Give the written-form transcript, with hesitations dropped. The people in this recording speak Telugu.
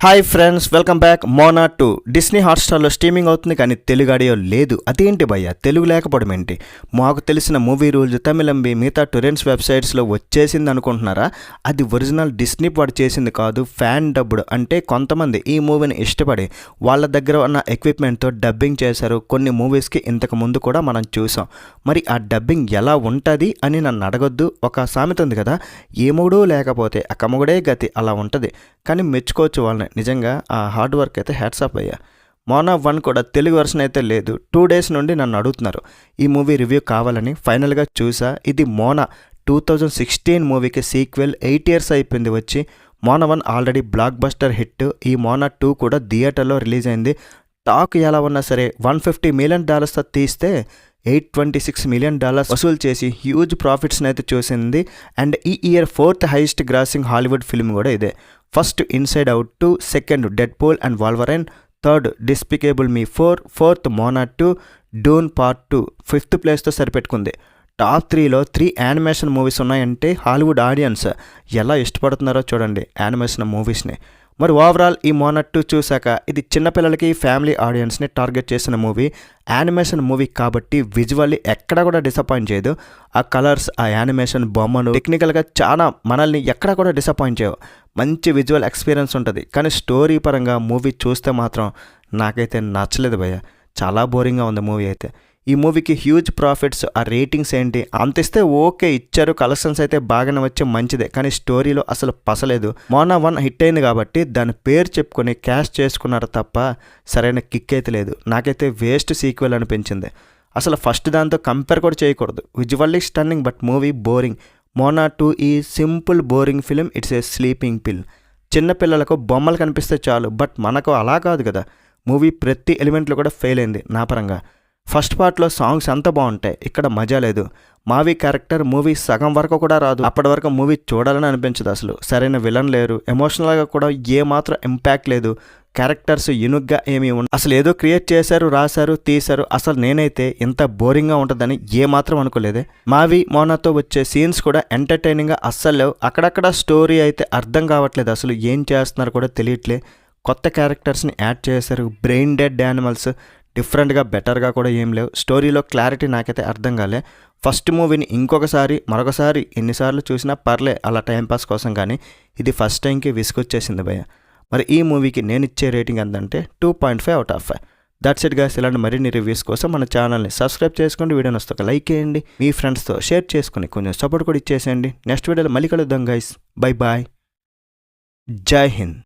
Hi friends, welcome back. Moana 2 Disney హాట్స్టార్లో స్ట్రీమింగ్ అవుతుంది, కానీ తెలుగు ఆడియో లేదు. అదేంటి భయ్య, తెలుగు లేకపోవడం ఏంటి? మాకు తెలిసిన మూవీ రూల్స్ తమిళంబి మిగతా టొరెంట్స్ వెబ్సైట్స్లో వచ్చేసింది అనుకుంటున్నారా? అది ఒరిజినల్ డిస్నీ వాడు చేసింది కాదు, ఫ్యాన్ డబ్బుడు. అంటే కొంతమంది ఈ మూవీని ఇష్టపడి వాళ్ళ దగ్గర ఉన్న ఎక్విప్మెంట్తో డబ్బింగ్ చేశారు. కొన్ని మూవీస్కి ఇంతకు ముందు కూడా మనం చూసాం. మరి ఆ డబ్బింగ్ ఎలా ఉంటుంది అని నన్ను అడగొద్దు. ఒక సామెత ఉంది కదా, ఏ మొగుడు లేకపోతే ఆ కమ్మగుడే గతి, అలా ఉంటుంది. కానీ మెచ్చుకోవచ్చు వాళ్ళని. నిజంగా ఆ హార్డ్ వర్క్ అయితే హ్యాట్స్ ఆఫ్ అయ్యా. మోనా 1 కూడా తెలుగు వెర్షన్ అయితే లేదు. 2 days నుండి నన్ను అడుగుతున్నారు ఈ మూవీ రివ్యూ కావాలని. ఫైనల్గా చూసా. ఇది మోనా 2016 మూవీకి సీక్వెల్. 8 years అయిపోయింది వచ్చి. Mona 1 already block buster hit. ఈ మోనా 2 కూడా థియేటర్లో రిలీజ్ అయింది. టాక్ ఎలా ఉన్నా సరే $150 million తీస్తే $826 million వసూలు చేసి హ్యూజ్ ప్రాఫిట్స్ని అయితే చూసింది. అండ్ ఈ year 4th highest grossing Hollywood film కూడా ఇదే. First inside out 2, second Deadpool and Wolverine, third Despicable me 4, fourth Moana 2, Dune part 2, 5th ప్లేస్తో సరిపెట్టుకుంది. టాప్ 3లో 3 యానిమేషన్ మూవీస్ ఉన్నాయంటే హాలీవుడ్ ఆడియన్స్ ఎలా ఇష్టపడుతున్నారో చూడండి యానిమేషన్ మూవీస్ని. మరి ఓవరాల్ ఈ మోనా 2 చూశాక ఇది చిన్నపిల్లలకి, ఫ్యామిలీ ఆడియన్స్ని టార్గెట్ చేసిన మూవీ. యానిమేషన్ మూవీ కాబట్టి విజువల్లీ ఎక్కడ కూడా డిసప్పాయింట్ చేయదు. ఆ కలర్స్, ఆ యానిమేషన్ బొమ్మలు టెక్నికల్గా చాలా మనల్ని ఎక్కడ కూడా డిసప్పాయింట్ చేయవు. మంచి విజువల్ ఎక్స్పీరియన్స్ ఉంటుంది. కానీ స్టోరీ పరంగా మూవీ చూస్తే మాత్రం నాకైతే నచ్చలేదు భయ్య. చాలా బోరింగ్గా ఉంది మూవీ అయితే. ఈ మూవీకి హ్యూజ్ ప్రాఫిట్స్. ఆ రేటింగ్స్ ఏంటి అంత ఇస్తే ఓకే, ఇచ్చారు. కలెక్షన్స్ అయితే బాగానే వచ్చి మంచిదే, కానీ స్టోరీలో అసలు పసలేదు. మోనా 1 హిట్ అయింది కాబట్టి దాని పేరు చెప్పుకొని క్యాష్ చేసుకున్నారు తప్ప సరైన కిక్ అయితే లేదు. నాకైతే వేస్ట్ సీక్వెల్ అనిపించింది. అసలు ఫస్ట్ దాంతో కంపేర్ కూడా చేయకూడదు. Visually stunning, but movie boring. Mona 2 ఈ simple boring film. It's a sleeping పిల్. చిన్నపిల్లలకు బొమ్మలు కనిపిస్తే చాలు, బట్ మనకు అలా కాదు కదా. మూవీ ప్రతి ఎలిమెంట్లో కూడా ఫెయిల్ అయింది నా పరంగా. ఫస్ట్ పార్ట్లో సాంగ్స్ ఎంత బాగుంటాయి, ఇక్కడ మజా లేదు. మావి క్యారెక్టర్ మూవీ సగం వరకు కూడా రాదు. అప్పటి వరకు మూవీ చూడాలని అనిపించదు అసలు. సరైన విలన్ లేరు. ఎమోషనల్గా కూడా ఏమాత్రం ఇంపాక్ట్ లేదు. క్యారెక్టర్స్ యునిక్గా ఏమీ అసలు ఏదో క్రియేట్ చేశారు, రాశారు, తీశారు. అసలు నేనైతే ఇంత బోరింగ్గా ఉంటుందని ఏమాత్రం అనుకోలేదే. మావి మోనాతో వచ్చే సీన్స్ కూడా ఎంటర్టైనింగ్గా అస్సలు లేవు. అక్కడక్కడ స్టోరీ అయితే అర్థం కావట్లేదు. అసలు ఏం చేస్తున్నారు కూడా తెలియట్లే. కొత్త క్యారెక్టర్స్ని యాడ్ చేశారు. Brain dead animals. డిఫరెంట్గా బెటర్గా కూడా ఏం లేవు. స్టోరీలో క్లారిటీ నాకైతే అర్థం కాలే. ఫస్ట్ మూవీని ఇంకొకసారి మరొకసారి ఎన్నిసార్లు చూసినా పర్లే అలా టైంపాస్ కోసం, కానీ ఇది ఫస్ట్ టైంకి విసుకొచ్చేసింది భయ్య. మరి ఈ మూవీకి నేను ఇచ్చే రేటింగ్ ఎంతంటే 2.5 out of 5. That's it guys. ఇలాంటి మరిన్ని రివ్యూస్ కోసం మన ఛానల్ని సబ్స్క్రైబ్ చేసుకోండి. వీడియోని వస్తే ఒక లైక్ చేయండి. మీ ఫ్రెండ్స్తో షేర్ చేసుకుని కొంచెం సపోర్ట్ కూడా ఇచ్చేసేయండి. నెక్స్ట్ వీడియోలో మళ్ళీ కలుద్దాం గైస్. Bye bye. జై హింద్.